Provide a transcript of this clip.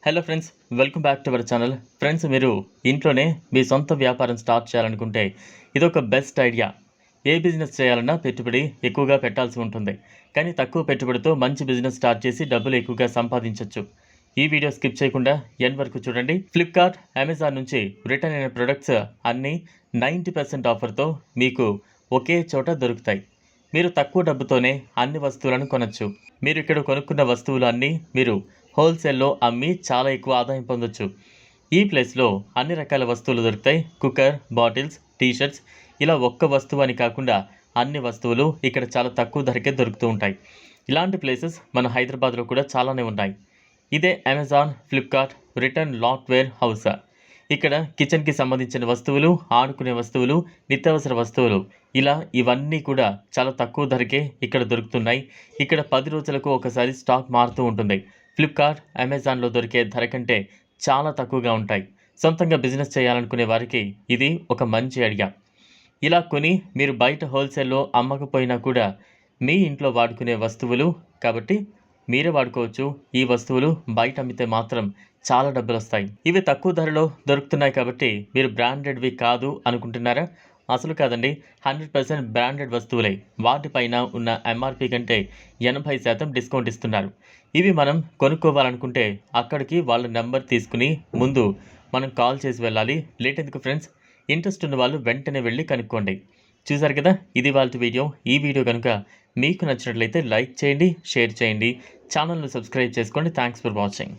Hello friends, welcome back to our channel. Friends, మీరు ఇంట్లోనే మీ సొంత వ్యాపారం స్టార్ట్ చేయాలనుకుంటే ఇదొక బెస్ట్ ఐడియా. ఏ బిజినెస్ చేయాలన్నా పెట్టుబడి ఎక్కువగా పెట్టాల్సి ఉంటుంది. కానీ తక్కువ పెట్టుబడితో మంచి బిజినెస్ స్టార్ట్ చేసి డబ్బులు ఎక్కువగా సంపాదించవచ్చు. ఈ వీడియో స్కిప్ చేయకుండా ఎండ్ వరకు చూడండి. ఫ్లిప్కార్ట్, అమెజాన్ నుంచి రిటర్న్ అయిన ప్రొడక్ట్స్ అన్నీ 90% ఆఫర్తో మీకు ఒకే చోట దొరుకుతాయి. మీరు తక్కువ డబ్బుతోనే అన్ని వస్తువులను కొనచ్చు. మీరు ఇక్కడ కొనుక్కున్న వస్తువులు అన్నీ మీరు హోల్సేల్లో అమ్మి చాలా ఎక్కువ ఆదాయం పొందొచ్చు. ఈ ప్లేస్లో అన్ని రకాల వస్తువులు దొరుకుతాయి. కుక్కర్, బాటిల్స్, టీషర్ట్స్, ఇలా ఒక్క వస్తువు అని కాకుండా అన్ని వస్తువులు ఇక్కడ చాలా తక్కువ ధరకే దొరుకుతూ ఉంటాయి. ఇలాంటి ప్లేసెస్ మన హైదరాబాద్లో కూడా చాలానే ఉన్నాయి. ఇదే అమెజాన్, ఫ్లిప్కార్ట్ రిటర్న్ లాట్వేర్ హౌస్. ఇక్కడ కిచెన్కి సంబంధించిన వస్తువులు, ఆడుకునే వస్తువులు, నిత్యావసర వస్తువులు, ఇలా ఇవన్నీ కూడా చాలా తక్కువ ధరకే ఇక్కడ దొరుకుతున్నాయి. ఇక్కడ 10 రోజులకు ఒకసారి స్టాక్ మారుతూ ఉంటుంది. ఫ్లిప్కార్ట్, అమెజాన్లో దొరికే ధర కంటే చాలా తక్కువగా ఉంటాయి. సొంతంగా బిజినెస్ చేయాలనుకునే వారికి ఇది ఒక మంచి ఐడియా. ఇలా కొని మీరు బయట హోల్సేల్లో అమ్మకపోయినా కూడా మీ ఇంట్లో వాడుకునే వస్తువులు కాబట్టి మీరే వాడుకోవచ్చు. ఈ వస్తువులు బయట అమ్మితే మాత్రం చాలా డబ్బులు వస్తాయి. ఇవి తక్కువ ధరలో దొరుకుతున్నాయి కాబట్టి మీరు బ్రాండెడ్వి కాదు అనుకుంటున్నారా? అసలు కాదండి, 100% బ్రాండెడ్ వస్తువులే. వాటిపైన ఉన్న ఎంఆర్పి కంటే 80% డిస్కౌంట్ ఇస్తున్నారు. ఇవి మనం కొనుక్కోవాలనుకుంటే అక్కడికి వాళ్ళ నెంబర్ తీసుకుని ముందు మనం కాల్ చేసి వెళ్ళాలి. లేట్ ఎందుకు ఫ్రెండ్స్? ఇంట్రెస్ట్ ఉన్న వాళ్ళు వెంటనే వెళ్ళి కనుక్కోండి. చూసారు కదా, ఇది వాళ్ళ వీడియో. ఈ వీడియో కనుక మీకు నచ్చినట్లయితే లైక్ చేయండి, షేర్ చేయండి, ఛానల్ను సబ్స్క్రైబ్ చేసుకోండి. Thanks for watching.